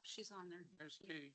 she's on there. There's Katie.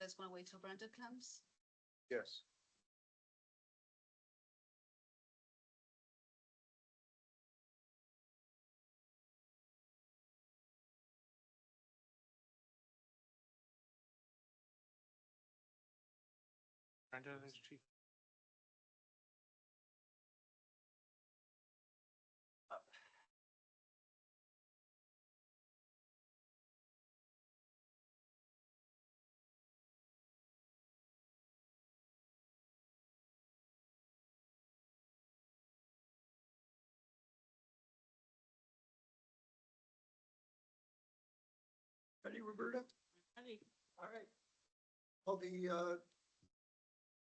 You guys want to wait till Brenda comes? Yes. Brenda is chief. Ready, Roberta? Ready. All right. Well, the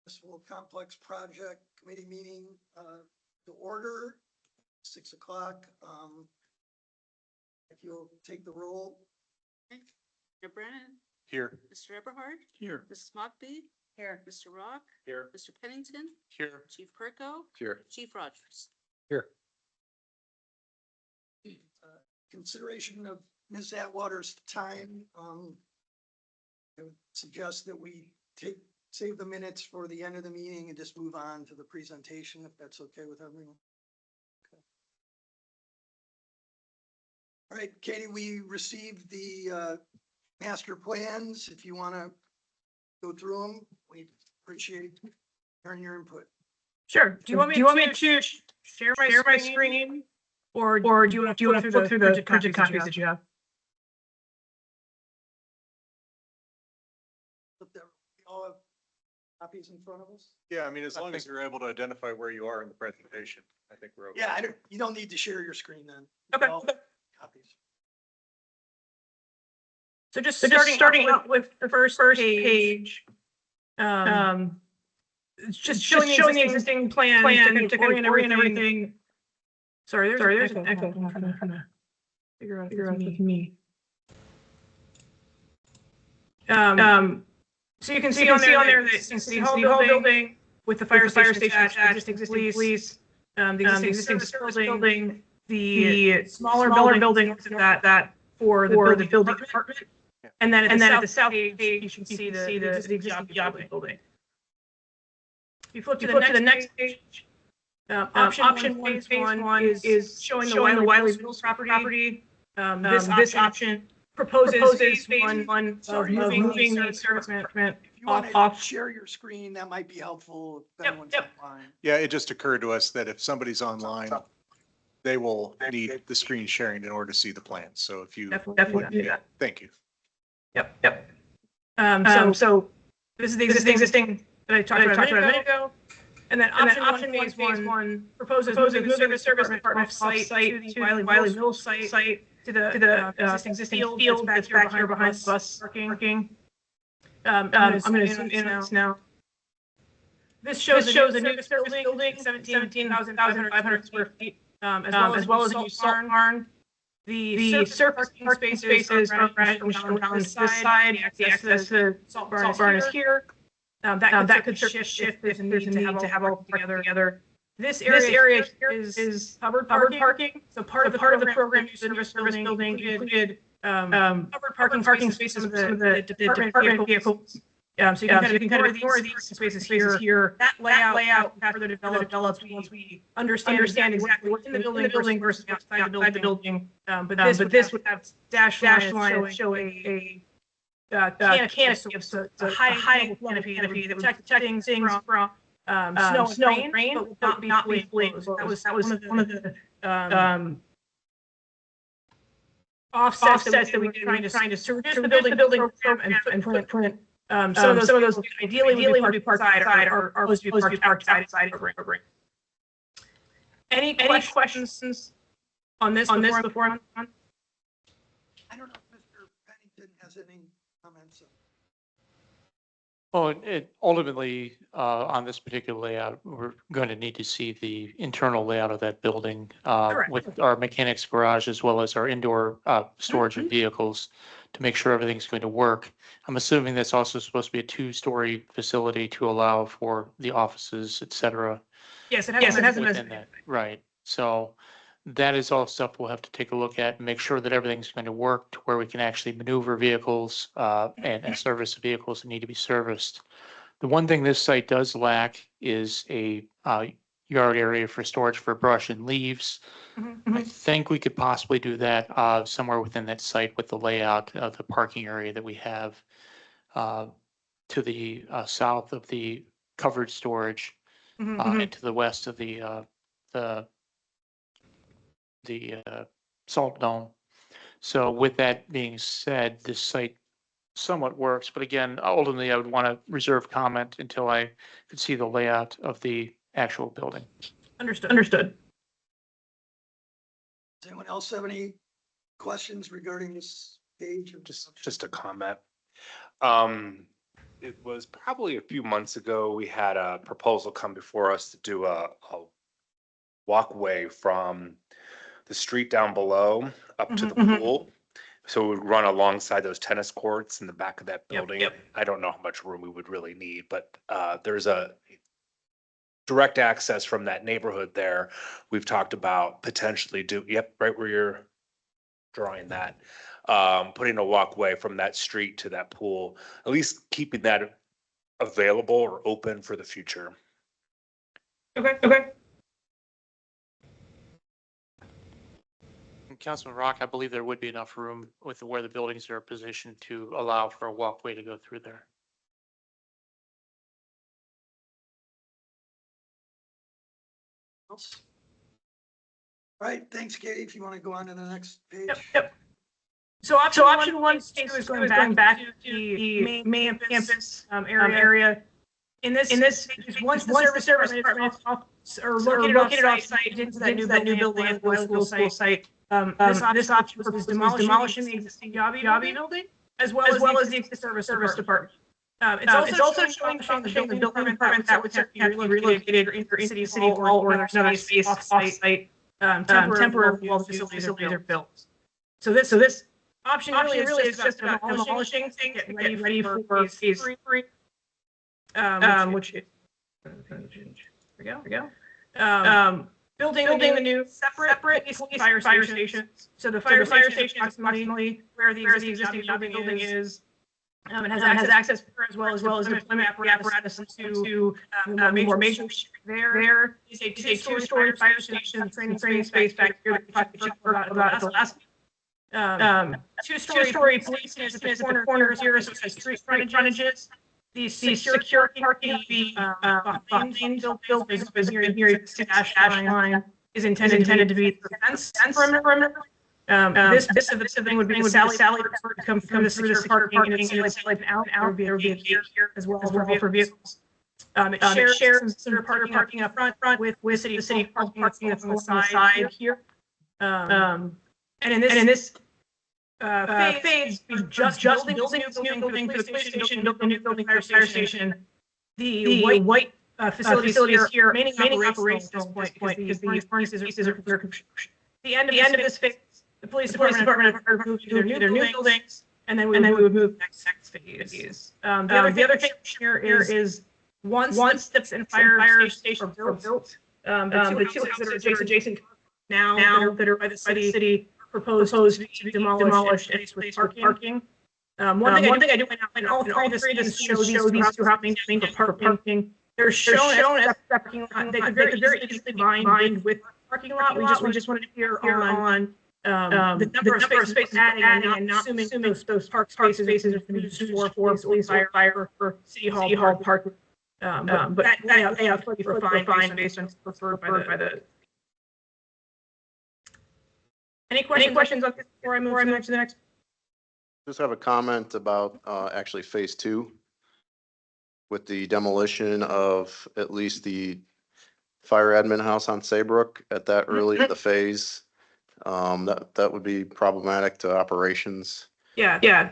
Municipal Complex Project Committee meeting to order, 6 o'clock. If you'll take the roll. Mr. Brennan, Here. Mr. Eberhard, Here. Mrs. Mockbee. Here. Mr. Rock, Here. Mr. Pennington, Here. Chief Perko, Here. Chief Rogers. Here. Consideration of Ms. Atwater's time. I would suggest that we save the minutes for the end of the meeting and just move on to the presentation, if that's okay with everyone. Okay. All right, Katie, we received the master plans. If you want to go through them, we appreciate hearing your input. Sure. Do you want me to share my screen? Or do you want to flip through the printed copies that you have? We all have copies in front of us? Yeah, I mean, as long as you're able to identify where you are in the presentation, I think we're okay. Yeah, you don't need to share your screen then. Okay. All copies. So just starting out with the first page. It's just showing the existing plan to orient everything. Sorry, there's an echo. I'm trying to figure out if it's me. So you can see on there the existing City Hall building with the fire station attached, existing police, the existing service building, the smaller building that for the building department. And then at the south page, you can see the existing job building. If you flip to the next page, option one, phase one is showing the Wiley Mills property. This option proposes phase one of moving the service management If you want off. to share your screen, that might be helpful if Yep, anyone's yep. online. Yeah, it just occurred to us that if somebody's online, they will need the screen sharing in order to see the plan. So if you. Definitely do that. Thank you. Yep. So this is the existing that I talked about a minute ago. And then option phase one proposes moving the service department off site to the Wiley Mills site to the existing field that's back here behind the bus parking. I'm going to zoom in on this now. This shows a new service building, 17,500 square feet, as well as a new salt barn. The surface parking spaces are arranged on this side. The access to the salt barn is here. That could shift if there's a need to have all together. This area is covered parking. So part of the program, service building included covered parking spaces of the department vehicles. So you can kind of ignore these spaces here. That layout further developed once we understand exactly what's in the building versus outside the building. But this would have dash lines showing a canopy, so a high canopy that would protect things from snow and rain, but would not be fully exposed. That was one of the offsets that we did trying to reduce the building program and footprint. Some of those ideally would be parked outside or supposed to be parked outside of the program. Any questions on this before? I don't know if Mr. Pennington has any comments. Well, it ultimately, on this particular layout, we're going to need to see the internal layout of that building Correct. with our mechanics garage as well as our indoor storage of vehicles to make sure everything's going to work. I'm assuming that's also supposed to be a two-story facility to allow for the offices, et cetera. Yes, it has. Within that, right. So that is all stuff we'll have to take a look at and make sure that everything's going to work to where we can actually maneuver vehicles and service the vehicles that need to be serviced. The one thing this site does lack is a yard area for storage for brush and leaves. I think we could possibly do that somewhere within that site with the layout of the parking area that we have to the south of the covered storage and to the west of the salt dome. So with that being said, this site somewhat works, but again, ultimately, I would want to reserve comment until I could see the layout of the actual building. Understood. Does anyone else have any questions regarding this page? Just a comment. It was probably a few months ago, we had a proposal come before us to do a walkway from the street down below up to the pool. So it would run alongside those tennis courts in the back of that building. I don't know how much room we would really need, but there's a direct access from that neighborhood there. We've talked about potentially right where you're drawing that, putting a walkway from that street to that pool, at least keeping that available or open for the future. Okay. Councilman Rock, I believe there would be enough room with where the buildings are positioned to allow for a walkway to go through there. Else? All right, thanks, Katie. If you want to go on to the next page. Yep. So option one is going back to the main campus area. In this, once the service department or located off site into that new building at the school site. This option was demolishing the existing Yabi building as well as the existing service department. It's also showing the building department that would have to be relocated into city hall or there's no space off site temporarily while the facilities are built. So this option really is just about demolishing things, getting ready for phase 3. Which there we go. Building the new separate fire stations. So the fire station is approximately where the existing building is. It has access as well as deployment apparatus to more major there. Is a two-story fire station, training space back here that we talked about at the last. Two-story police station at the corner here, so it has street frontages. The secure parking behind the building is near the dash line is intended to be the fence perimeter. This thing would be Sally come to secure parking and it's like out there would be a gate here as well for vehicles. It shares some parking up front with city parking on the side here. And in this phase, we just building this new building for the police station, building the new fire station. The white facilities here remaining operational at this point because the furnaces are construction. The end of this phase, the police department are moving to their new buildings, and then we would move to the next phase. The other thing here is once the fire stations are built, the two that are adjacent now that are by the city proposed to be demolished and with parking. One thing I do want to all three of this show these two happening for parking. They're shown as parking lot. They could very easily be combined with parking lot. We just wanted to hear on the number of spaces adding and not assuming those park spaces are used for police or fire for city hall parking. But they have refined based on preferred by the. Any questions on this before I move to the next? Just have a comment about actually phase 2 with the demolition of at least the fire admin house on Saybrook at that early in the phase. That would be problematic to operations. Yeah.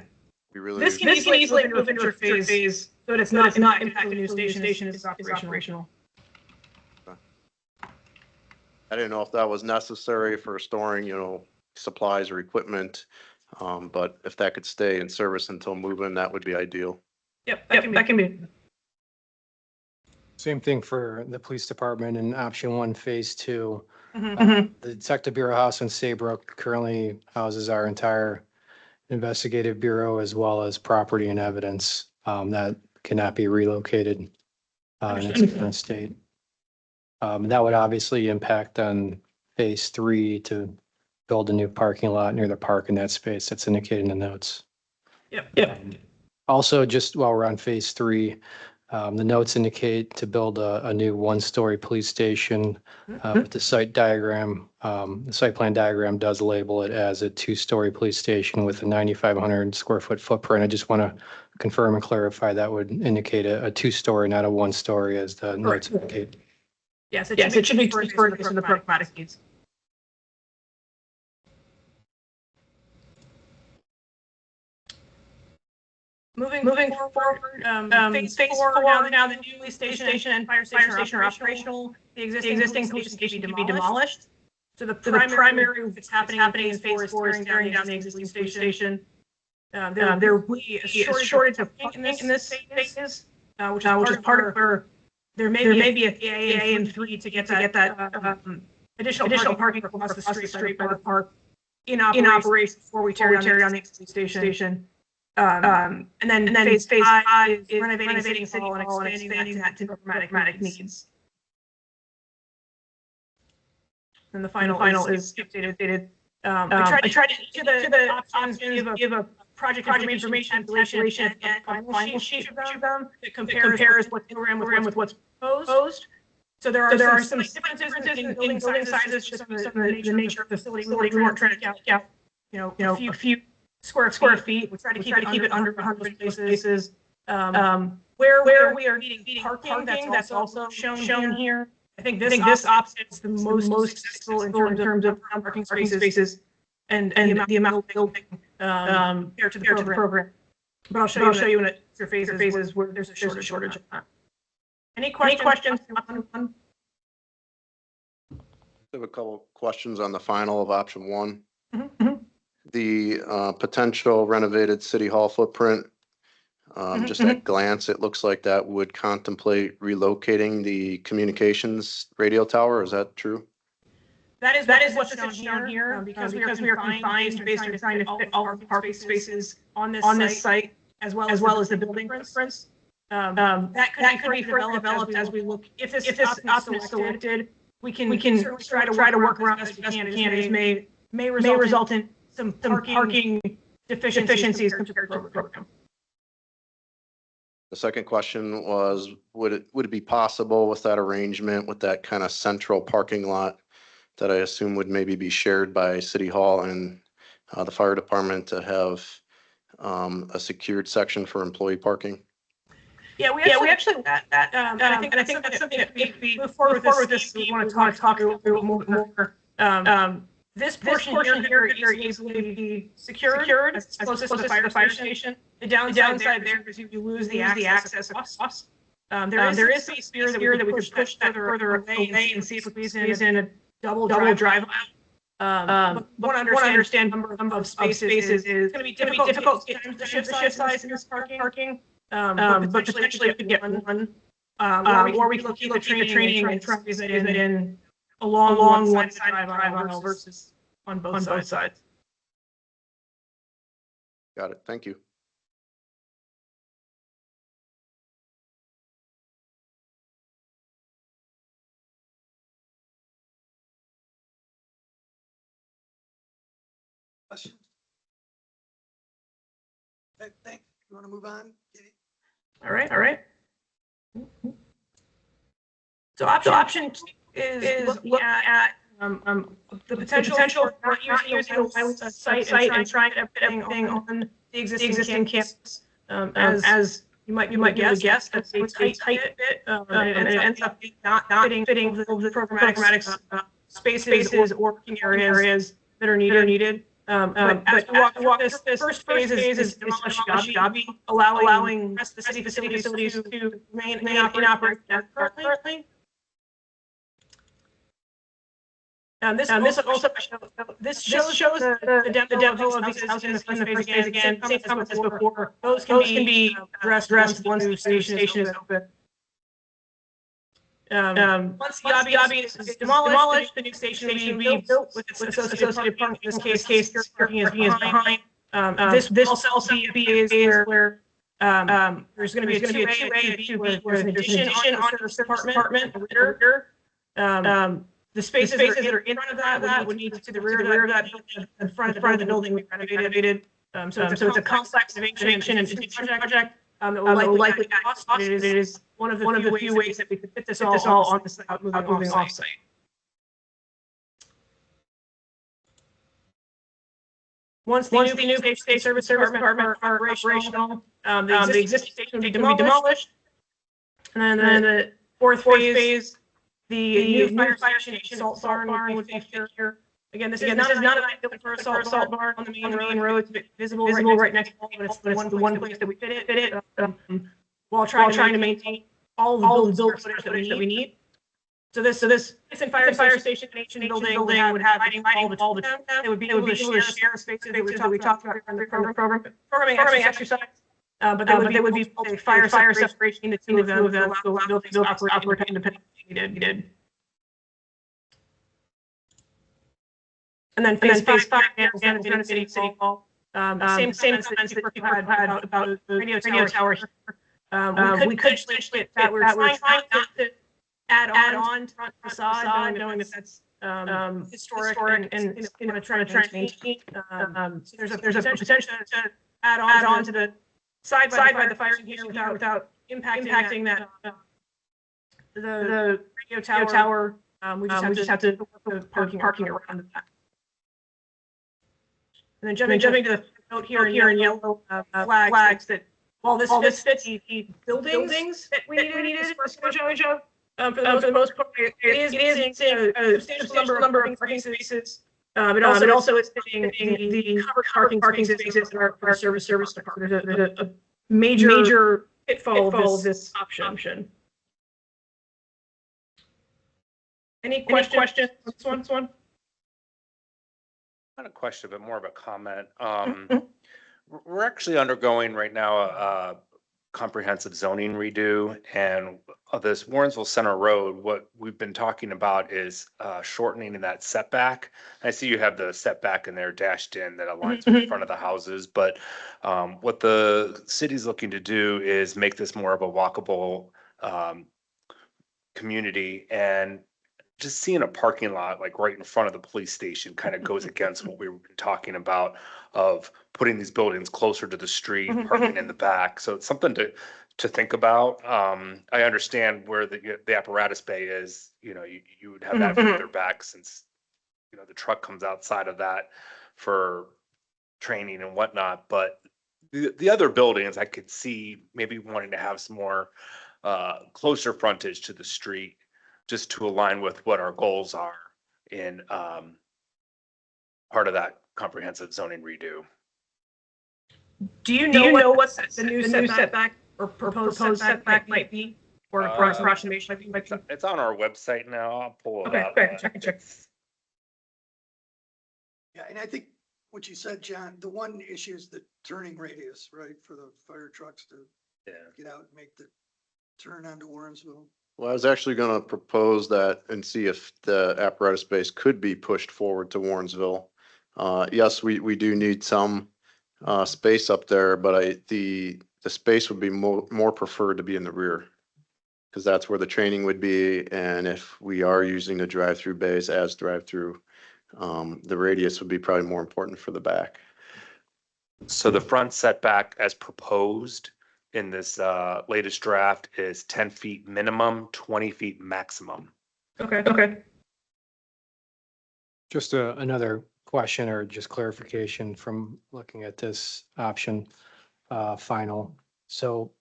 We really. This can easily move into a phase, so that it's not impacting the new station is operational. I didn't know if that was necessary for storing, supplies or equipment. But if that could stay in service until move-in, that would be ideal. Yep, that can be. Same thing for the police department in option 1, phase 2. Mhm. The Detective Bureau House in Saybrook currently houses our entire investigative bureau as well as property and evidence that cannot be relocated in its current state. That would obviously impact on phase 3 to build a new parking lot near the park in that space that's indicated in the notes. Yep. Also, just while we're on phase 3, the notes indicate to build a new 1-story police station. But the site diagram, the site plan diagram does label it as a 2-story police station with a 9,500 square foot footprint. I just want to confirm and clarify that would indicate a 2-story, not a 1-story as the notes indicate. Yes, it should be 2 stories based on the programmatic needs. Moving forward, phase 4, now the new police station and fire station are operational. The existing police station can be demolished. So the primary that's happening in phase 4 is tearing down the existing police station. There will be a shortage of parking in this phase, which is part of where there may be a PA and 3 to get that additional parking across the street by the park in operation before we tear down the existing station. And then phase 5 is renovating City Hall and expanding that to programmatic needs. And the final is updated. I tried to each of the options give a project information calculation and final sheet of them that compares what's program with what's proposed. So there are some differences in building sizes, just the nature of the facility. We weren't trying to calculate, a few square feet. We try to keep it under 100 spaces. Where we are needing parking, that's also shown here. I think this option is the most successful in terms of parking spaces and the amount of building compared to the program. But I'll show you in your phases where there's a shortage of that. Any questions? I have a couple questions on the final of option 1. The potential renovated city hall footprint, just at glance, it looks like that would contemplate relocating the communications radio tower. Is that true? That is what's shown here because we are confined based on trying to fit all of the parking spaces on this site as well as the building footprints. That could be further developed as we look. If this option is selected, we can certainly try to work around as best we can. It may result in some parking deficiencies compared to the program. The second question was, would it be possible with that arrangement, with that kind of central parking lot that I assume would maybe be shared by City Hall and the fire department to have a secured section for employee parking? Yeah, we actually that. I think that's something that if we move forward with this, we want to talk a little more. This portion here very easily be secured as closest to the fire station. The downside there is you lose the access across. There is space here that we could push further away and see if we squeeze in a double drive. But want to understand number of spaces is going to be difficult to get the shift size in this parking. But potentially we could get one, or we could keep the training and try to squeeze it in along one side of the drive aisle versus on both sides. Got it. Thank you. Questions? Okay, thanks. You want to move on? Katie? All right. So option is looking at the potential for using a site and trying everything on the existing campus as you might guess that's a tight fit, and it ends up not fitting the programmatic spaces or working areas that are needed. But as we walk through this first phase is demolish allowing the rest of the city facilities to remain in operation currently. This shows the demo of these houses in the first phase again. Same comments as before. Those can be addressed once the new station is open. Once the obby is demolished, the new station will be built with its associated parking. In this case, parking is behind. This also is where there's going to be a two-way where there's an addition on the service department. The spaces that are in front of that would need to the rear of that, in front of the building we renovated. So it's a complex renovation and addition project that will likely add cost, but it is one of the few ways that we could fit this all on the site, moving off-site. Once the new state service department are operational, the existing station will be demolished. And then the fourth phase, the new fire station salt barn would be here. Again, this is not an idea for a salt barn on the main road. It's visible right next to it, but it's the one place that we fit it while trying to maintain all the building square footage that we need. So this fire station building would have all the it would be able to share spaces that we talked about in the programming exercise. But they would be a fire separation between the two of them to allow buildings to operate independently. And then phase five again is going to City Hall. Same comments that you had about the radio tower. We could switch it that we're trying not to add on front facade, knowing that that's historic and trying to maintain. There's a potential to add on to the side by the fire station here without impacting that the radio tower. We just have to put the parking around that. And then jumping to the note here in yellow flags that while this fits the buildings that we needed for the most part, it is missing a substantial number of parking spaces. It also is fitting the covered parking spaces in our service department. There's a major pitfall of this option. Any questions on this one? Not a question, but more of a comment. We're actually undergoing right now a comprehensive zoning redo, and this Warrensville Center Road, what we've been talking about is shortening that setback. I see you have the setback in there dashed in that aligns with the front of the houses, but what the city's looking to do is make this more of a walkable community, and just seeing a parking lot like right in front of the police station kind of goes against what we were talking about of putting these buildings closer to the street, parking in the back. So it's something to think about. I understand where the apparatus bay is. You would have that further back since the truck comes outside of that for training and whatnot. But the other buildings, I could see maybe wanting to have some more closer frontage to the street, just to align with what our goals are in part of that comprehensive zoning redo. Do you know what the new setback or proposed setback might be, or approximation might be? It's on our website now. I'll pull it up. Okay, check. Yeah, and I think what you said, John, the one issue is the turning radius, right, for the fire trucks to get out and make the turn onto Warrensville. Well, I was actually going to propose that and see if the apparatus base could be pushed forward to Warrensville. Yes, we do need some space up there, but the space would be more preferred to be in the rear, because that's where the training would be. And if we are using the drive-through bays as drive-through, the radius would be probably more important for the back. So the front setback as proposed in this latest draft is 10 feet minimum, 20 feet maximum. Okay. Just another question or just clarification from looking at this option final. So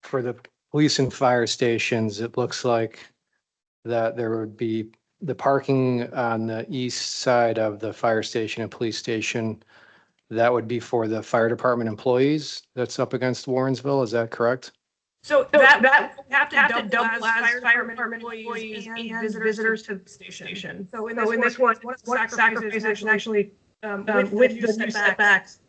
for the police and fire stations, it looks like that there would be the parking on the east side of the fire station and police station. That would be for the fire department employees that's up against Warrensville. Is that correct? So that would have to double as fire department employees and visitors to the station. So in this one of the sacrifices actually, with the new setbacks,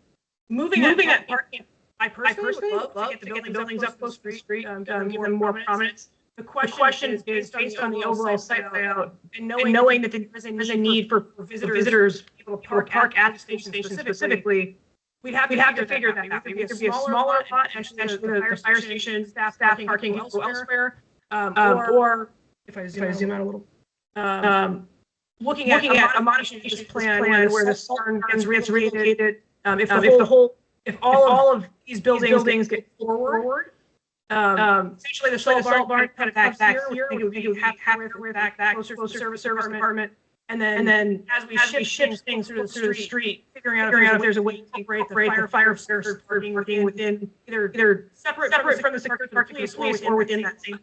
moving that parking, I personally would love to get the buildings up close to the street, give them more prominence. The question is based on the overall site layout and knowing that there's a need for visitors able to park at the station specifically. We'd have to figure that out. Maybe it'd be a smaller lot, actually the fire station staff parking elsewhere. Or if I zoom out a little, looking at a modification plan where the barn gets relocated. If all of these buildings get forward, essentially the salt barn kind of back here, I think it would have back closer to the service department. And then as we shift things through the street, figuring out if there's a way to separate the fire parking within either separate from the security parking space or within that same,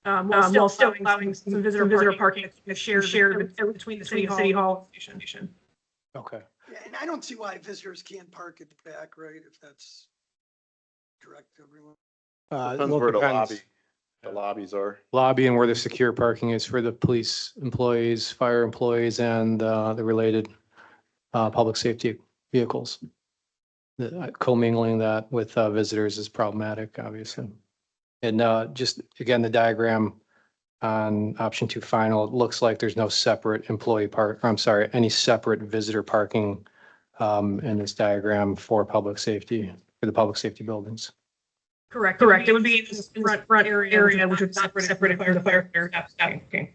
while still allowing some visitor parking shared between the city hall station. Okay. Yeah, and I don't see why visitors can't park at the back, right, if that's direct to everyone. Depends Well, where depends. the lobbies are. Lobby and where the secure parking is for the police employees, fire employees, and the related public safety vehicles. Commingling that with visitors is problematic, obviously. And just again, the diagram on option 2 final, it looks like there's no separate any separate visitor parking in this diagram for public safety, for the public safety buildings. Correct. It would be in this front area, which would separate the fire. Okay.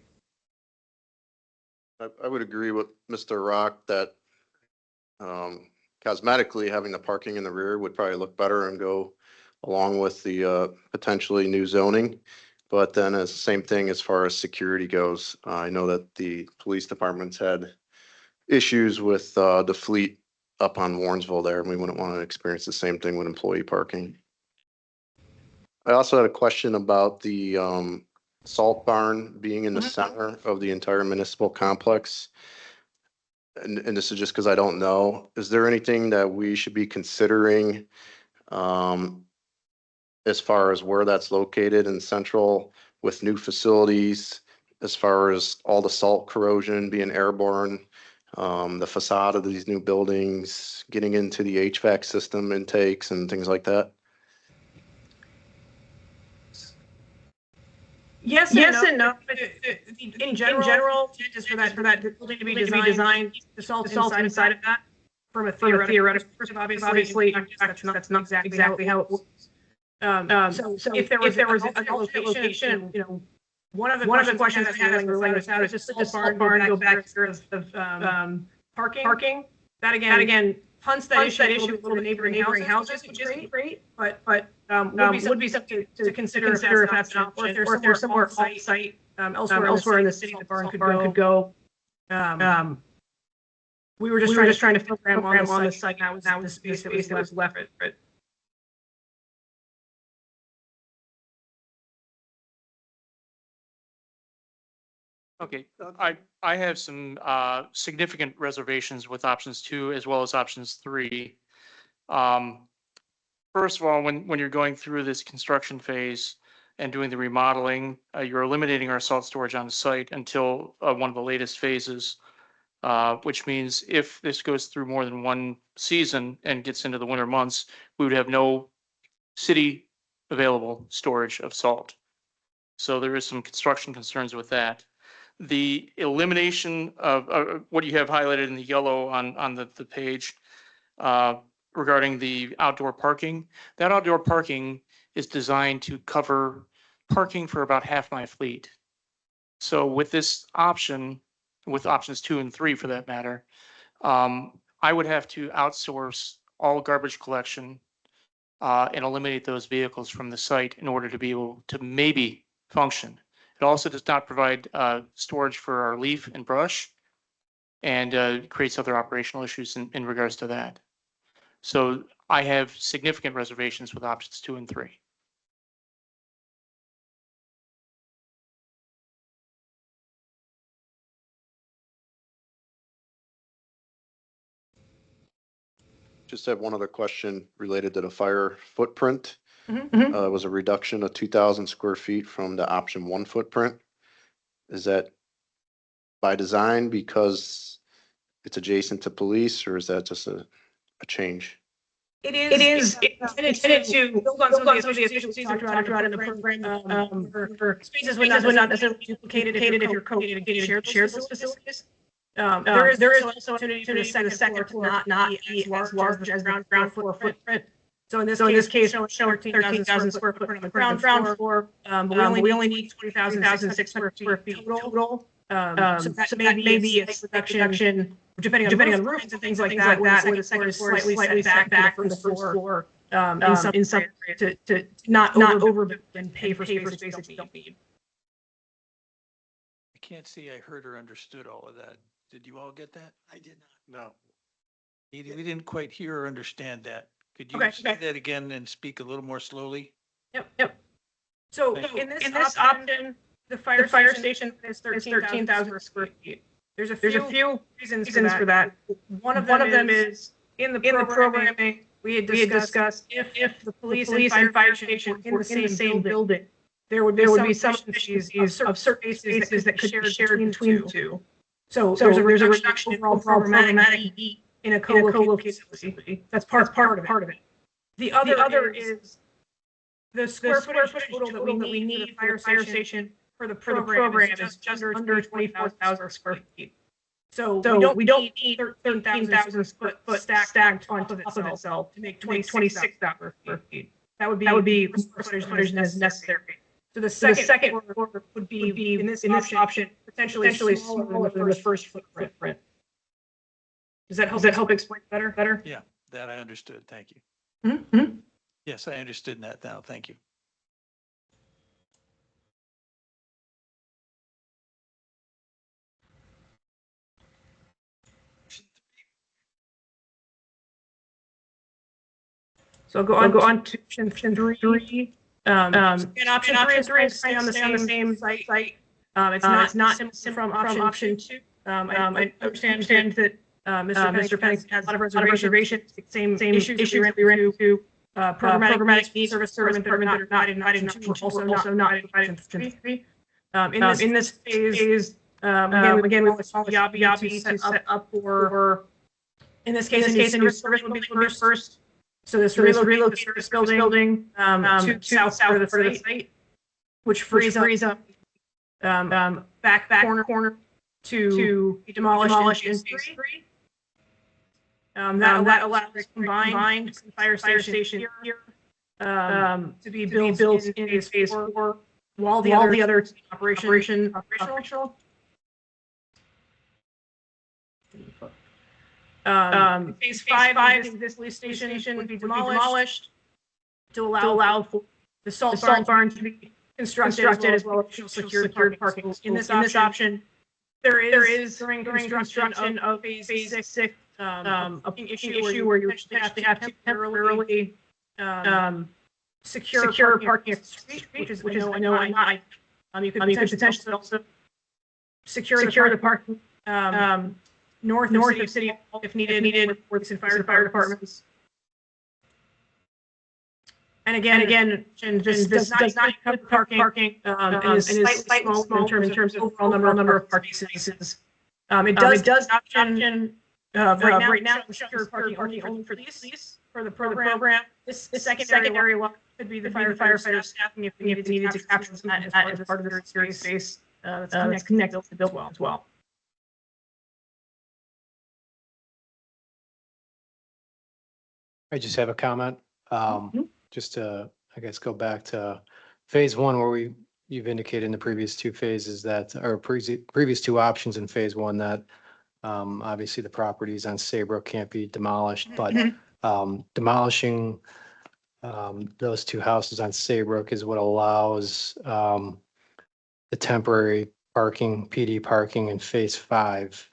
I would agree with Mr. Rock that cosmetically, having the parking in the rear would probably look better and go along with the potentially new zoning. But then it's the same thing as far as security goes. I know that the police departments had issues with the fleet up on Warrensville there, and we wouldn't want to experience the same thing with employee parking. I also had a question about the salt barn being in the center of the entire municipal complex. And this is just because I don't know. Is there anything that we should be considering as far as where that's located in central with new facilities, as far as all the salt corrosion being airborne, the facade of these new buildings, getting into the HVAC system intakes and things like that? Yes and no. In general, just for that building to be designed, the salt inside of that, from a theoretical perspective, obviously, that's not exactly how it works. So if there was an alternate location, one of the questions I had related to that is just the salt barn go back of parking. That again hunts that issue with little neighboring houses, which isn't great, but would be something to consider if that's an option, or if there's somewhere off-site elsewhere in the city the barn could go. We were just trying to program on the site. That was the space that was left. Okay, I have some significant reservations with options 2 as well as options 3. First of all, when you're going through this construction phase and doing the remodeling, you're eliminating our salt storage on site until one of the latest phases, which means if this goes through more than one season and gets into the winter months, we would have no city available storage of salt. So there is some construction concerns with that. The elimination of what you have highlighted in the yellow on the page regarding the outdoor parking, that outdoor parking is designed to cover parking for about half my fleet. So with this option, with options 2 and 3 for that matter, I would have to outsource all garbage collection and eliminate those vehicles from the site in order to be able to maybe function. It also does not provide storage for our leaf and brush, and creates other operational issues in regards to that. So I have significant reservations with options 2 and 3. just have one other question related to the fire footprint. Mhm. It was a reduction of 2,000 square feet from the option one footprint. Is that by design because it's adjacent to police, or is that just a change? It is intended to build on some of the efficiencies we talked about in the program, where spaces would not necessarily be duplicated if you're co-located shared facilities. There is also an opportunity for the second floor to not be as large as the ground floor footprint. So in this case, showing 13,000 square foot on the ground floor, but we only need 20,600 square feet total. So that may be a reduction, depending on the roof and things like that, where the second floor is slightly set back from the first floor, in some areas to not overbuild and pay for space that we don't need. I can't see I heard or understood all of that. Did you all get that? I did not. No. We didn't quite hear or understand that. Could you Okay, say okay. that again and speak a little more slowly? Yep. So Thank in this option, the fire station is 13,000 square feet. There's a few reasons for that. One of them is in the programming, we had discussed if the police and fire station were in the same building, there would be some efficiencies of certain spaces that could be shared between the two. So there's a reduction in overall programmatic heat in a co-located facility. That's part of it. The other is the square footage total that we need for the fire station for the program is just under 24,000 square feet. So we don't need 13,000 square foot stacked on top of itself to make 26,000 square feet. That would be square footage as necessary. So the second floor would be in this option potentially smaller than the first footprint. Does that help explain better? Yeah, that I understood. Thank you. Mm-hmm. Yes, I understood that now. Thank you. So I'll go on to option three. And option three is stay on the same site. It's not similar from option two. I understand that Mr. Penning has a lot of reservations, same issues that we ran into. Programmatic needs service department that are not divided in option two, also not divided in option three. In this phase, again, we want Yabi to set up for, in this case, a new service would be first. So this relocate the service building to south of the site, which frees up back corner to be demolished in phase three. That allows combined fire station here to be built in phase four while the other operational. Phase five, this police station would be demolished to allow for the salt barn to be constructed as well as additional secured parking. In this option, there is during construction of phase six, a issue where you actually have to temporarily secure parking at the street, which is I know I'm not. You could potentially also secure the parking north of City Hall if needed for the fire departments. And again, this does not cover parking, and is slightly small in terms of overall number of parking spaces. It does option right now secure parking only for these for the program. This secondary lot could be the firefighter staffing if we needed to capture that as part of their space. That's connected to the build as well. I just have a comment. Just to, I guess, go back to phase one where you've indicated in the previous two phases that, or previous two options in phase one that obviously the properties on Saybrook can't be demolished, but demolishing those two houses on Saybrook is what allows the temporary parking, PD parking in phase five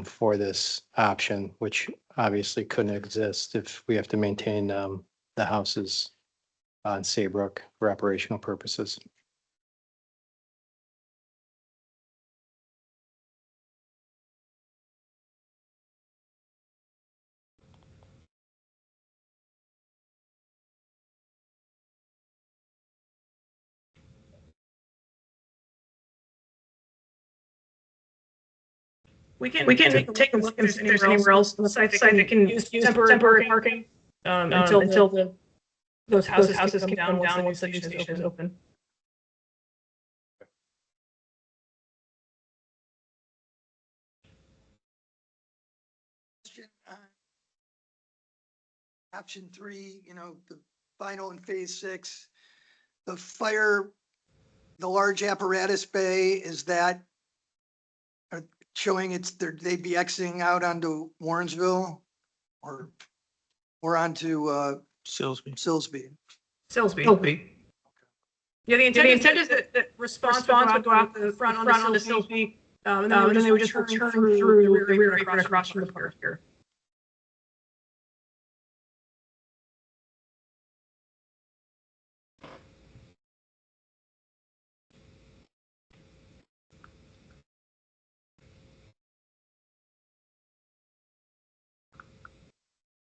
for this option, which obviously couldn't exist if we have to maintain the houses on Saybrook for operational purposes. We can take a look if there's anywhere else on the site that can use temporary parking, until those houses come down once the new station is open. Question on Option 3, the final in phase 6, the fire, the large apparatus bay, is that showing they'd be exiting out onto Warrensville or onto Silsby. Silsby? Silsby. Yeah, the intent is that response would go out the front onto Silsby, and then they would just return through the rear across from the park here.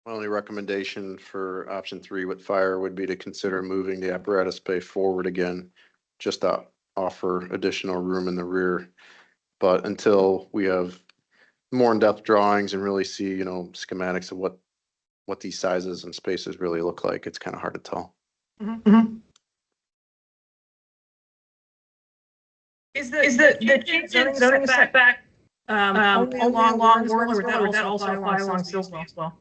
My only recommendation for option 3 with fire would be to consider moving the apparatus bay forward again, just to offer additional room in the rear. But until we have more in-depth drawings and really see, schematics of what these sizes and spaces really look like, it's kind of hard to tell. Is the change in zoning setback only along Warrensville, or would that also apply along Silsby as well?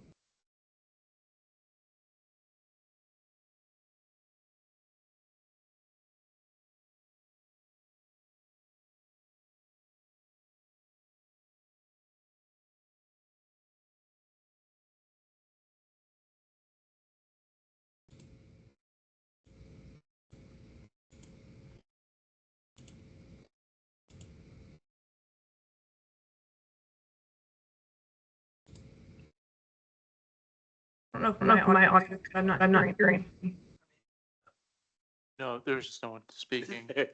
I don't know if my audio, I'm not hearing. No, there's just no one speaking. Okay.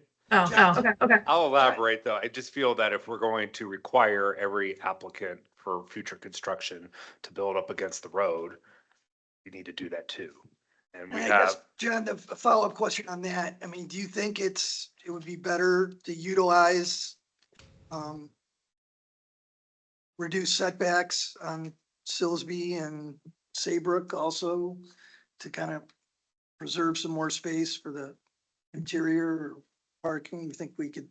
I'll elaborate though. I just feel that if we're going to require every applicant for future construction to build up against the road, you need to do that too. And we And I guess, have, John, a follow-up question on that. I mean, do you think it would be better to utilize reduce setbacks on Silsby and Saybrook also to kind of preserve some more space for the interior parking? You think we could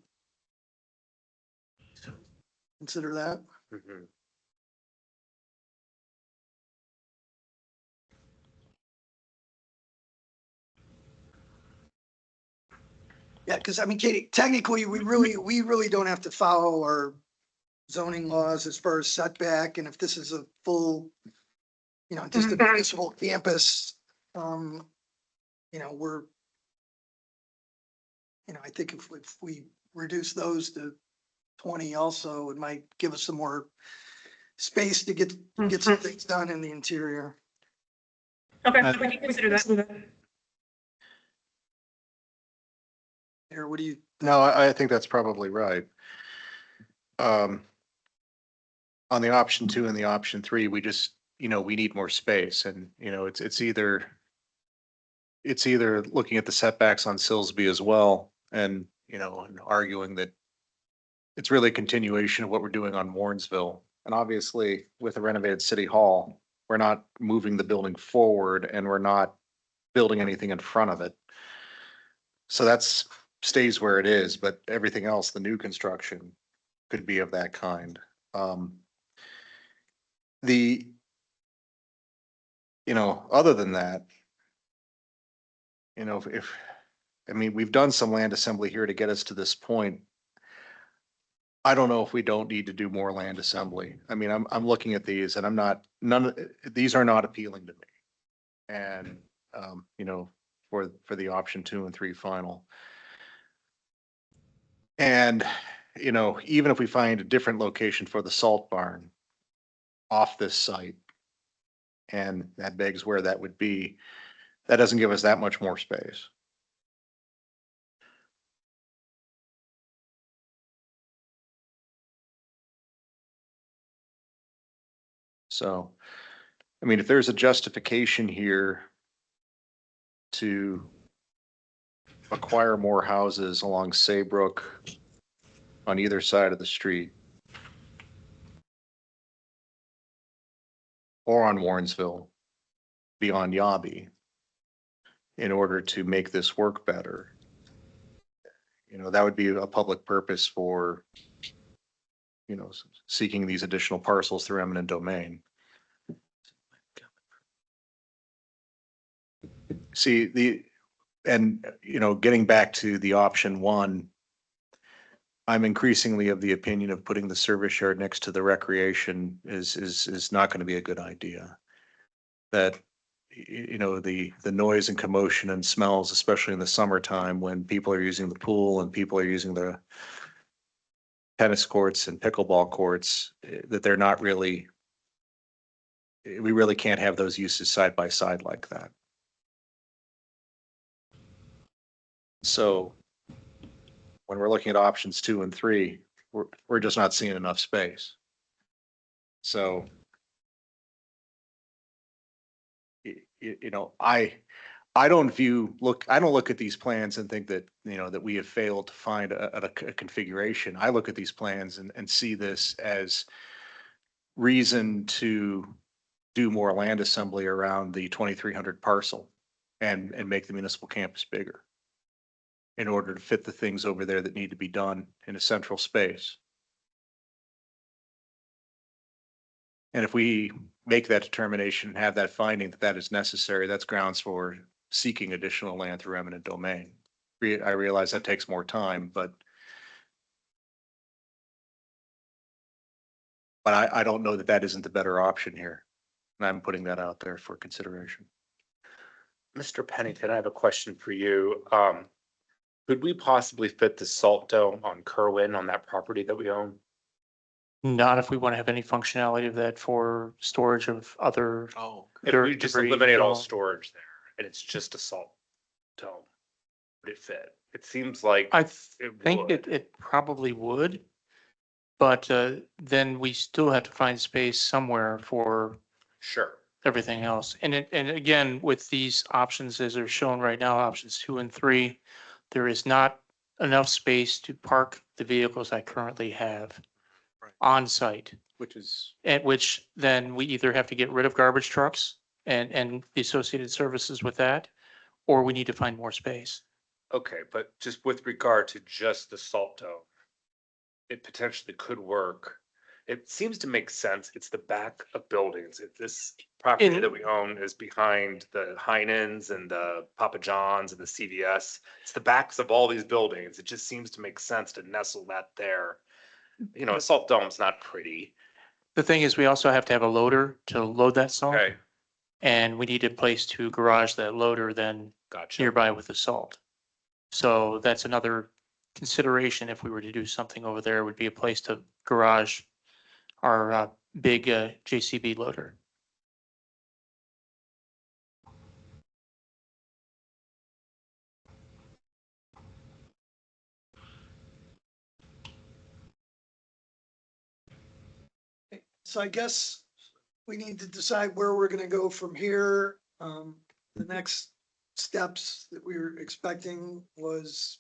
consider that? Mhm. Yeah, because I mean, Katie, technically, we really don't have to follow our zoning laws as far as setback, and if this is a full, just a municipal campus, we're, I think if we reduce those to 20 also, it might give us some more space to get some things done in the interior. Okay, we can consider that. Here, what do you? No, I think that's probably right. On the option 2 and the option 3, we just, we need more space, and, it's either looking at the setbacks on Silsby as well, and, and arguing that it's really a continuation of what we're doing on Warrensville. And obviously, with a renovated city hall, we're not moving the building forward, and we're not building anything in front of it. So that's stays where it is, but everything else, the new construction could be of that kind. Other than that, we've done some land assembly here to get us to this point. I don't know if we don't need to do more land assembly. I mean, I'm looking at these and these are not appealing to me. And, for the option 2 and 3 final. And, even if we find a different location for the salt barn off this site, and that begs where that would be, that doesn't give us that much more space. So, if there's a justification here to acquire more houses along Saybrook on either side of the street, or on Warrensville beyond Yabe in order to make this work better. You know, that would be a public purpose for, you know, seeking these additional parcels through eminent domain. See, you know, getting back to the option one, I'm increasingly of the opinion of putting the service yard next to the recreation is not going to be a good idea. That, you know, the noise and commotion and smells, especially in the summertime when people are using the pool and people are using the tennis courts and pickleball courts, that they're not really, we really can't have those uses side by side like that. So when we're looking at options 2 and 3, we're just not seeing enough space. So you know, I don't look at these plans and think that, you know, that we have failed to find a configuration. I look at these plans and see this as reason to do more land assembly around the 2,300 parcel and make the municipal campus bigger in order to fit the things over there that need to be done in a central space. And if we make that determination and have that finding that that is necessary, that's grounds for seeking additional land through eminent domain. I realize that takes more time, but I don't know that that isn't the better option here. And I'm putting that out there for consideration. Mr. Pennington, I have a question for you. Could we possibly fit the salt dome on Kerwin on that property that we own? Not if we want to have any functionality of that for storage of other. Oh. If we just debris, eliminate all so- storage there and it's just a salt dome, would it fit? It seems like I it think would. it probably would. But then we still have to find space somewhere for Sure. everything else. And again, with these options as they're shown right now, options 2 and 3, there is not enough space to park the vehicles I currently have Right. on site. Which is, At which then we either have to get rid of garbage trucks and the associated services with that, or we need to find more space. Okay, but just with regard to just the salt dome, it potentially could work. It seems to make sense. It's the back of buildings. If this property that we own is behind the Heinens and the Papa John's and the CVS, it's the backs of all these buildings. It just seems to make sense to nestle that there. You know, a salt dome's not pretty. The thing is, we also have to have a loader to load that salt. Okay, And we need a place to garage that loader then gotcha. nearby with the salt. So that's another consideration if we were to do something over there, would be a place to garage our big JCB loader. So I guess we need to decide where we're gonna go from here. The next steps that we were expecting was,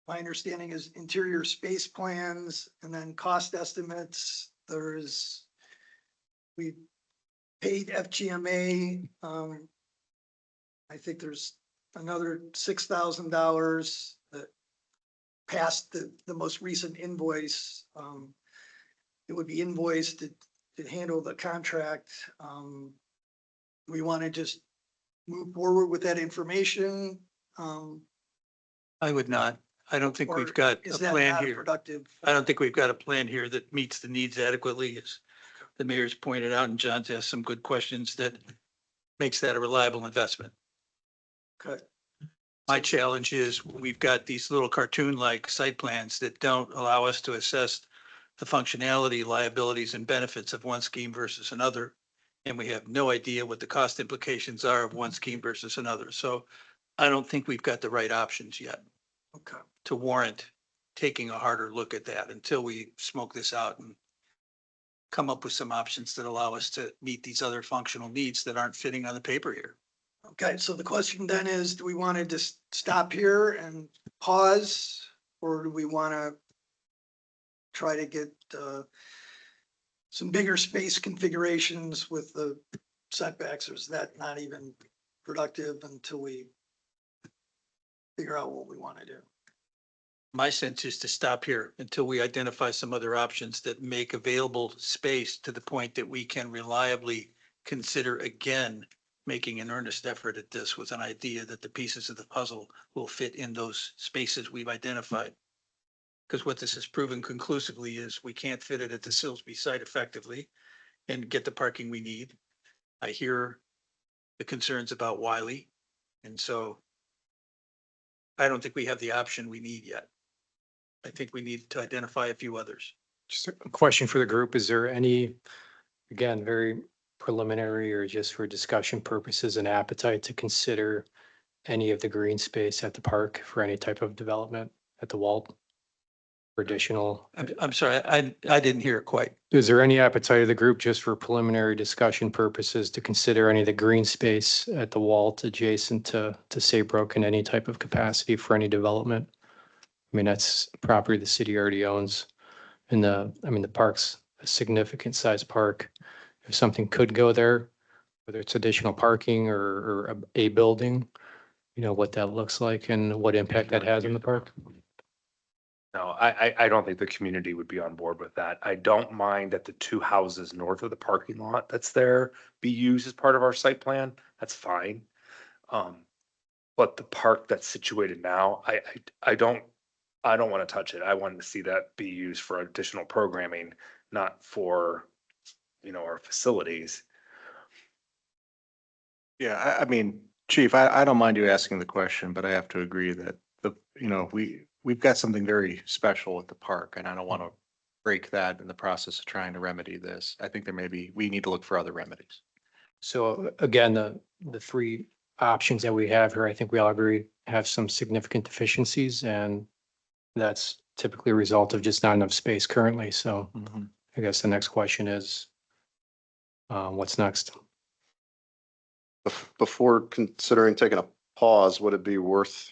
my understanding is interior space plans and then cost estimates. We paid FGMA. I think there's another $6,000 that passed the most recent invoice. It would be invoiced to handle the contract. We want to just move forward with that information. I would not. I don't think Or we've got a is that plan not here. productive? I don't think we've got a plan here that meets the needs adequately, as the mayor's pointed out, and John's asked some good questions that makes that a reliable investment. Okay. My challenge is we've got these little cartoon-like site plans that don't allow us to assess the functionality, liabilities, and benefits of one scheme versus another. And we have no idea what the cost implications are of one scheme versus another. So I don't think we've got the right options yet Okay. to warrant taking a harder look at that until we smoke this out and come up with some options that allow us to meet these other functional needs that aren't fitting on the paper here. Okay, so the question then is, do we want to just stop here and pause? Or do we want to try to get some bigger space configurations with the setbacks, or is that not even productive until we figure out what we want to do? My sense is to stop here until we identify some other options that make available space to the point that we can reliably consider again making an earnest effort at this with an idea that the pieces of the puzzle will fit in those spaces we've identified. Because what this has proven conclusively is we can't fit it at the Silsby site effectively and get the parking we need. I hear the concerns about Wiley, and so I don't think we have the option we need yet. I think we need to identify a few others. Just a question for the group. Is there any, again, very preliminary or just for discussion purposes, an appetite to consider any of the green space at the park for any type of development at the Walt? For additional, I'm sorry, I didn't hear it quite. is there any appetite of the group just for preliminary discussion purposes to consider any of the green space at the Walt adjacent to Saybrook in any type of capacity for any development? I mean, that's property the city already owns. And the park's a significant size park. If something could go there, whether it's additional parking or a building, you know, what that looks like and what impact that has on the park. No, I don't think the community would be on board with that. I don't mind that the two houses north of the parking lot that's there be used as part of our site plan. That's fine. But the park that's situated now, I don't want to touch it. I wanted to see that be used for additional programming, not for, our facilities. Yeah, I mean, Chief, I don't mind you asking the question, but I have to agree that we've got something very special at the park, and I don't want to break that in the process of trying to remedy this. I think we need to look for other remedies. So again, the three options that we have here, I think we all agree have some significant deficiencies, and that's typically a result of just not enough space currently. So I guess the next question is, what's next? Before considering taking a pause, would it be worth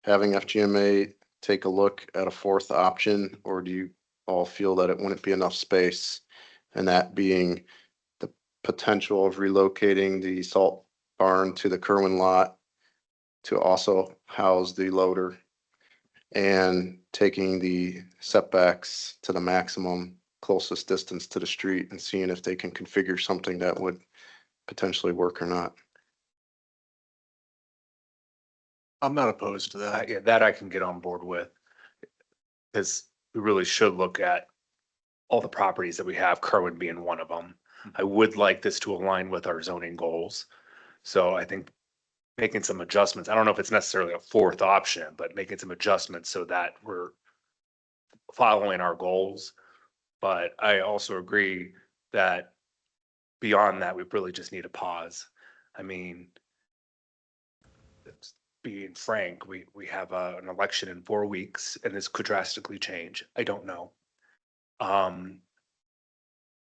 having FGMA take a look at a fourth option, or do you all feel that it wouldn't be enough space? And that being the potential of relocating the salt barn to the Kerwin lot to also house the loader and taking the setbacks to the maximum closest distance to the street and seeing if they can configure something that would potentially work or not. I'm not opposed to that. Yeah, that I can get on board with. Because we really should look at all the properties that we have, Kerwin being one of them. I would like this to align with our zoning goals. So I think making some adjustments, I don't know if it's necessarily a fourth option, but making some adjustments so that we're following our goals. But I also agree that beyond that, we really just need a pause. I mean, being frank, we have an election in 4 weeks and this could drastically change. I don't know.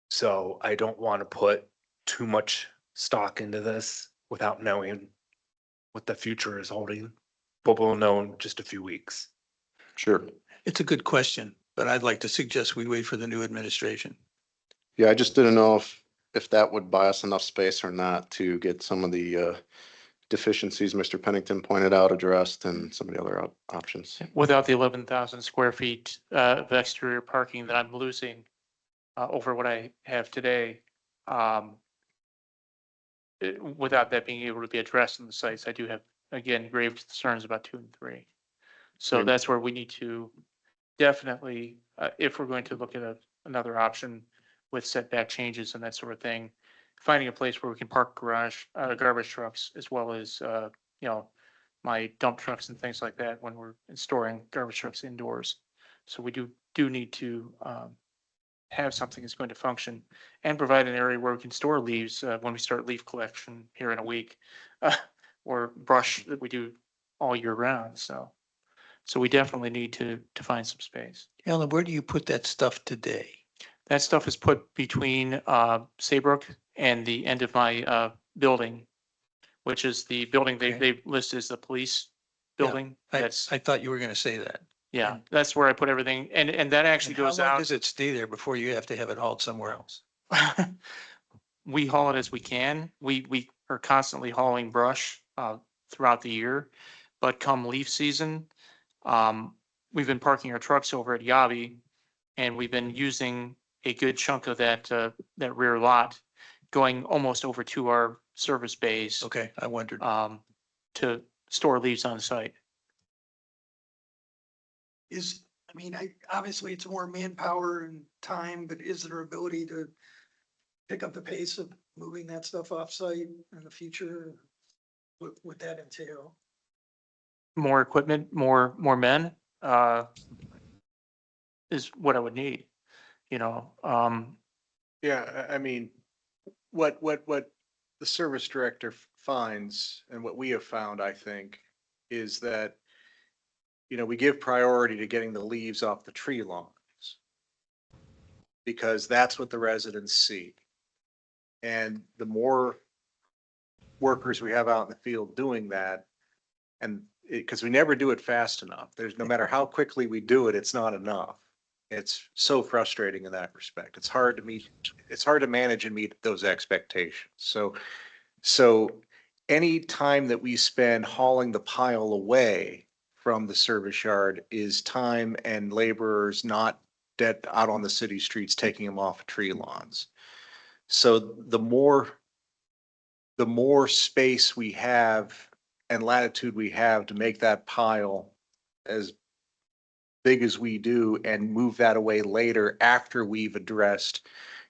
So I don't want to put too much stock into this without knowing what the future is holding. But we'll know in just a few weeks. Sure. It's a good question, but I'd like to suggest we wait for the new administration. Yeah, I just didn't know if that would buy us enough space or not to get some of the deficiencies Mr. Pennington pointed out addressed and some of the other options. Without the 11,000 square feet of exterior parking that I'm losing over what I have today, without that being able to be addressed in the sites, I do have, again, grave concerns about 2 and 3. So Right. that's where we need to definitely, if we're going to look at another option with setback changes and that sort of thing, finding a place where we can park garbage trucks as well as, my dump trucks and things like that when we're storing garbage trucks indoors. So we do need to have something that's going to function and provide an area where we can store leaves when we start leaf collection here in a week, or brush that we do all year round. So we definitely need to find some space. Alan, where do you put that stuff today? That stuff is put between Saybrook and the end of my building, which is the building Okay. they list as the police Yeah, building. I That's thought you were going to say that. Yeah, that's where I put everything. And that actually And how goes long out. does it stay there before you have to have it hauled somewhere else? We haul it as we can. We are constantly hauling brush throughout the year. But come leaf season, we've been parking our trucks over at Yabi, and we've been using a good chunk of that rear lot, going almost over to our service bays Okay, I wondered. to store leaves on site. I mean, obviously it's more manpower and time, but is there ability to pick up the pace of moving that stuff off-site in the future? What would that entail? More equipment, more men, is what I would need, you know, Yeah, I mean, what the service director finds and what we have found, I think, is that, you know, we give priority to getting the leaves off the tree lawns because that's what the residents see. And the more workers we have out in the field doing that, and because we never do it fast enough, there's no matter how quickly we do it, it's not enough. It's so frustrating in that respect. It's hard to manage and meet those expectations. So any time that we spend hauling the pile away from the service yard is time and laborers not dead out on the city streets taking them off of tree lawns. So the more space we have and latitude we have to make that pile as big as we do and move that away later after we've addressed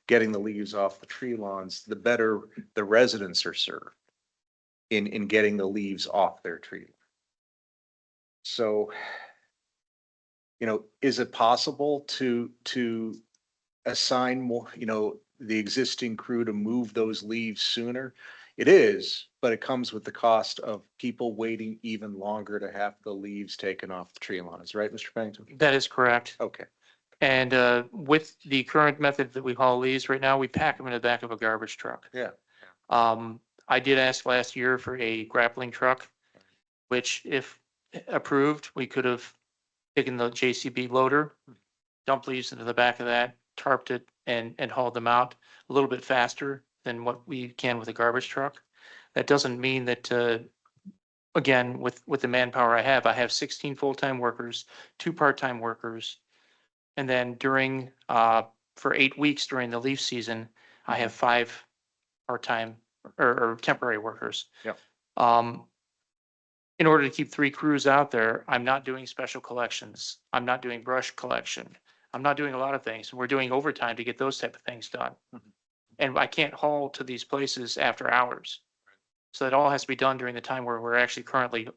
getting the leaves off the tree lawns, the better the residents are served in getting the leaves off their tree. So, you know, is it possible to assign more, you know, the existing crew to move those leaves sooner? It is, but it comes with the cost of people waiting even longer to have the leaves taken off the tree lawns, right, Mr. Pennington? that is correct. Okay. And with the current method that we haul leaves right now, we pack them in the back of a garbage truck. Yeah. I did ask last year for a grappling truck, which if approved, we could have taken the JCB loader, dumped leaves into the back of that, tarped it and hauled them out a little bit faster than what we can with a garbage truck. That doesn't mean that, again, with the manpower I have 16 full-time workers, 2 part-time workers. And then during, for 8 weeks during the leaf season, I have 5 part-time or temporary workers. Yep. In order to keep 3 crews out there, I'm not doing special collections. I'm not doing brush collection. I'm not doing a lot of things. We're doing overtime to get those type of things done. And I can't haul to these places after hours. So it all has to be done during the time where we're actually currently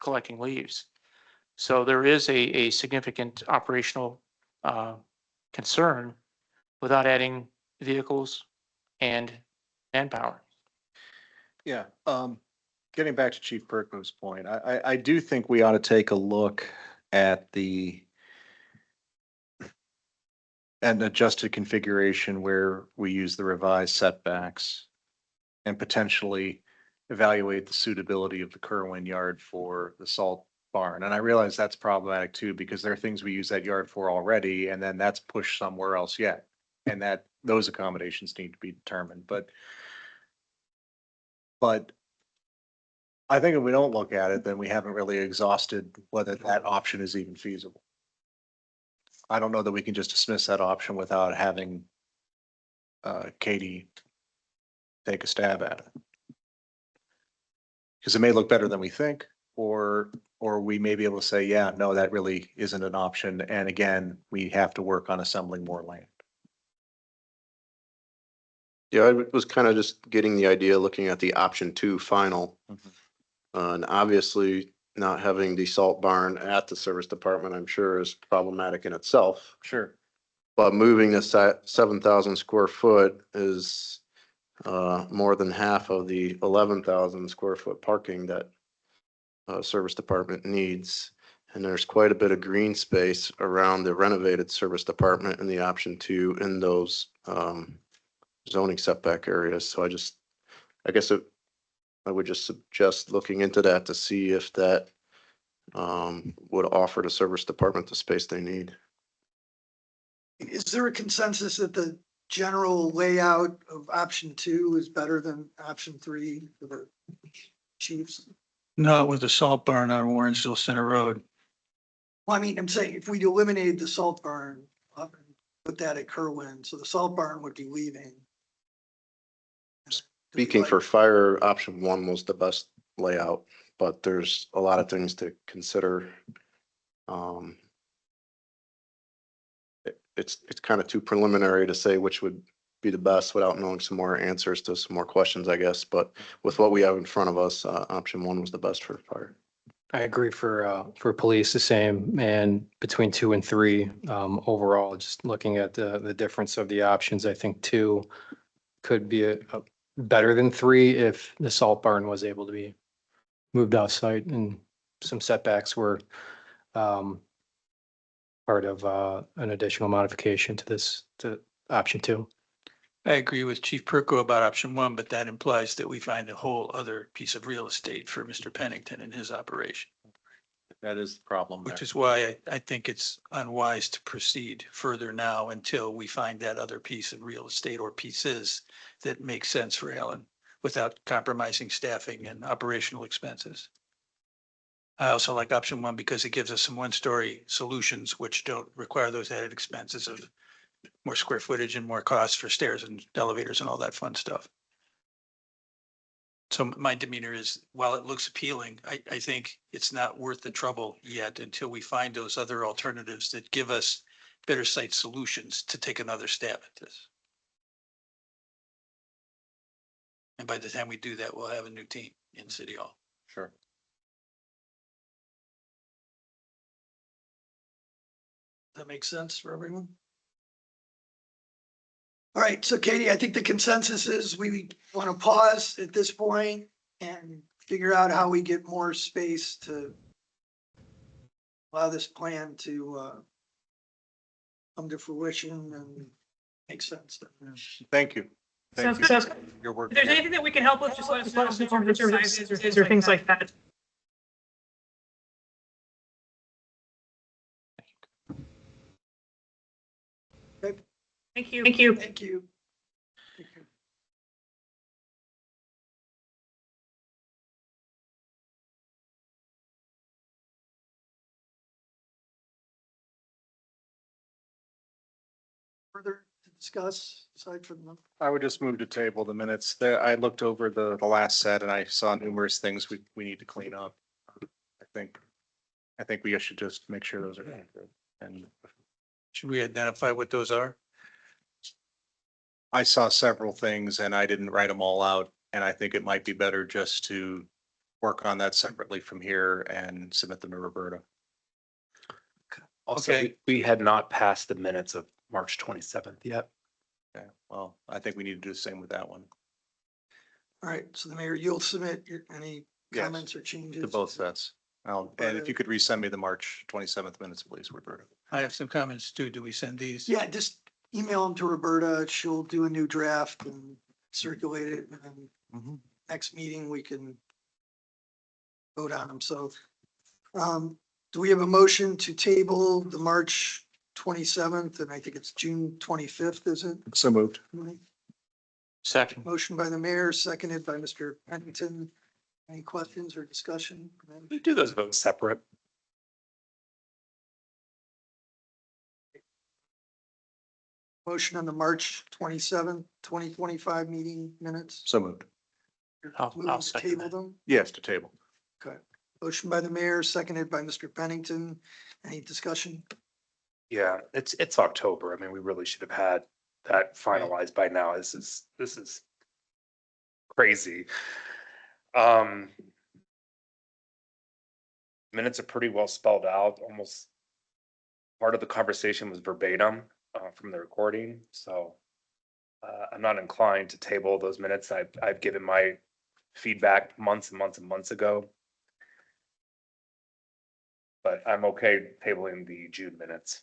collecting leaves. So there is a significant operational concern without adding vehicles and manpower. Yeah, getting back to Chief Perko's point, I do think we ought to take a look at an adjusted configuration where we use the revised setbacks and potentially evaluate the suitability of the Kerwin yard for the salt barn. And I realize that's problematic too, because there are things we use that yard for already, and then that's pushed somewhere else yet. And that those accommodations need to be determined, but I think if we don't look at it, then we haven't really exhausted whether that option is even feasible. I don't know that we can just dismiss that option without having Katie take a stab at it. Because it may look better than we think, or we may be able to say, yeah, no, that really isn't an option. And again, we have to work on assembling more land. Yeah, I was kind of just getting the idea, looking at the option 2 final. And obviously not having the salt barn at the service department, I'm sure is problematic in itself. Sure. But moving the 7,000 square foot is more than half of the 11,000 square foot parking that service department needs. And there's quite a bit of green space around the renovated service department in the option 2 in those zoning setback areas. So I guess I would just suggest looking into that to see if that would offer the service department the space they need. Is there a consensus that the general layout of option 2 is better than option 3 for the chiefs? Not with the salt barn on Warrensville Center Road. Well, I mean, I'm saying if we eliminated the salt barn, and put that at Kerwin, so the salt barn would be leaving. Speaking for fire, option 1 was the best layout, but there's a lot of things to consider. It's kind of too preliminary to say which would be the best without knowing some more answers to some more questions, I guess. But with what we have in front of us, option 1 was the best for fire. I agree for police the same, and between 2 and 3, overall, just looking at the difference of the options, I think 2 could be a better than 3 if the salt barn was able to be moved off-site and some setbacks were part of an additional modification to option 2. I agree with Chief Perko about option 1, but that implies that we find a whole other piece of real estate for Mr. Pennington and his operation, That is the problem there. which is why I think it's unwise to proceed further now until we find that other piece of real estate or pieces that make sense for Alan without compromising staffing and operational expenses. I also like option 1 because it gives us some one-story solutions which don't require those added expenses of more square footage and more costs for stairs and elevators and all that fun stuff. So my demeanor is, while it looks appealing, I think it's not worth the trouble yet until we find those other alternatives that give us better site solutions to take another stab at this. And by the time we do that, we'll have a new team in City Hall. Sure. That makes sense for everyone? All right, so Katie, I think the consensus is we want to pause at this point and figure out how we get more space to allow this plan to come to fruition and make sense. Thank you. Sounds Thank good. you Sounds for good. your work. If there's anything that we can help with, just let us know in terms of sizes or things like that. Okay. Thank you. Thank you. Thank you. Thank you. Further to discuss aside from the. I would just move to table the minutes. There, I looked over the last set and I saw numerous things we need to clean up. I think we should just make sure those are accurate. And Should we identify what those are? I saw several things and I didn't write them all out. And I think it might be better just to work on that separately from here and submit them to Roberta. Also, Okay. we had not passed the minutes of March 27th yet. Okay, well, I think we need to do the same with that one. All right, so the mayor, you'll submit any Yes, comments or changes? To both sets. And if you could resend me the March 27th minutes, please, Roberta. I have some comments too. Do we send these? Yeah, just email them to Roberta. She'll do a new draft and circulate it. And then next meeting, we can vote on them. So do we have a motion to table the March 27th? And I think it's June 25th, is it? So moved. Second. Motion by the mayor, seconded by Mr. Pennington. Any questions or discussion? We do those votes separate. Motion on the March 27th, 2025 meeting minutes. So moved. I'll Moving to second table that. them. Yes, to table. Okay. Motion by the mayor, seconded by Mr. Pennington. Any discussion? Yeah, it's October. I mean, we really should have had that finalized by now. This is crazy. Minutes are pretty well spelled out. Almost part of the conversation was verbatim from the recording. So I'm not inclined to table those minutes. I've given my feedback months and months and months ago. But I'm okay tabling the June minutes.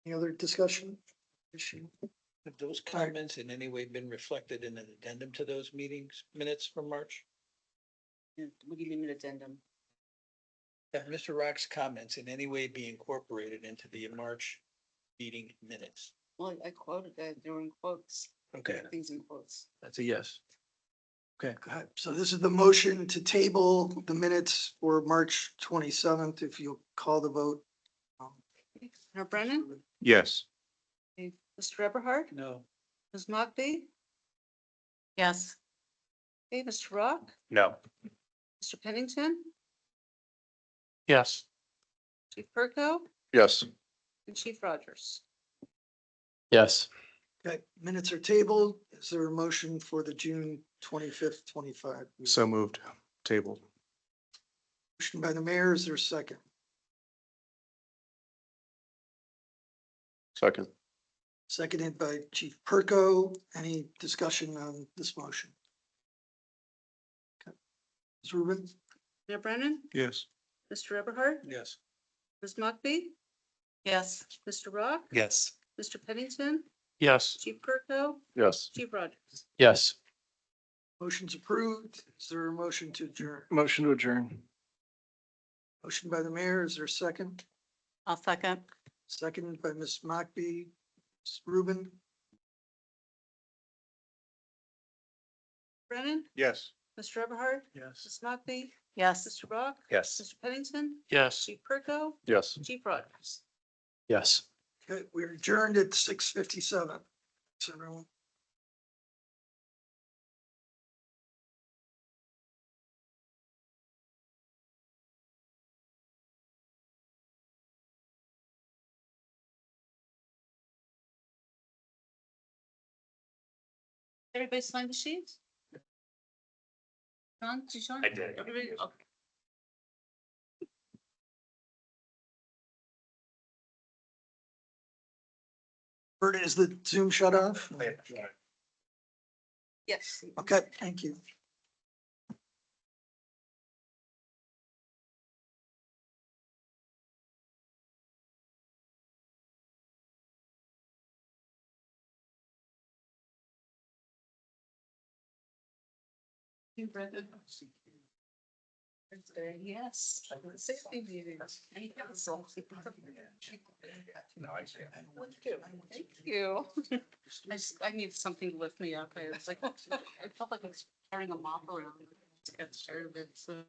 Any other discussion? Issue? Have those comments in any way been reflected in an addendum to those meetings minutes from March? What do you mean an addendum? Have Mr. Rock's comments in any way be incorporated into the March meeting minutes? Well, I quoted that, they were in quotes. Okay, Things in quotes. that's a yes. Okay, Okay, so this is the motion to table the minutes for March 27th, if you'll call the vote. Mayor Brennan, Yes. okay, Mr. Eberhard, no, Ms. Mockby? Yes. Okay, Mr. Rock, No. Mr. Pennington, Yes. Chief Perko, Yes. and Chief Rogers. Yes. Okay, minutes are tabled. Is there a motion for the June 25th, 25? So moved. Table. Motion by the mayor, is there a second? Second. Seconded by Chief Perko. Any discussion on this motion? Okay. Ms. Rubin? Mayor Brennan, Yes. Mr. Eberhard, yes. Ms. Mockby? Yes. Mr. Rock, Yes. Mr. Pennington, Yes. Chief Perko, Yes. Chief Rogers. Yes. Motion's approved. Is there a motion to adjourn? Motion to adjourn. Motion by the mayor, is there a second? I'll second. Seconded by Ms. Mockby. Ms. Rubin? Brennan, Yes. Mr. Eberhard, Yes. Ms. Mockby? Yes. Mr. Rock, Yes. Mr. Pennington, Yes. Chief Perko, Yes. Chief Rogers. Yes. Okay, we're adjourned at 6:57. Thanks, everyone. Everybody signed the sheets? John, did you sign? I did. Everybody, okay. Bert, is the Zoom shut off? Yes. Okay, thank you. You read it? Wednesday, yes. Safety meetings. Any council. Thank you. I need something to lift me up. I was like, I felt like I was carrying a mop around. Got tired of it, so.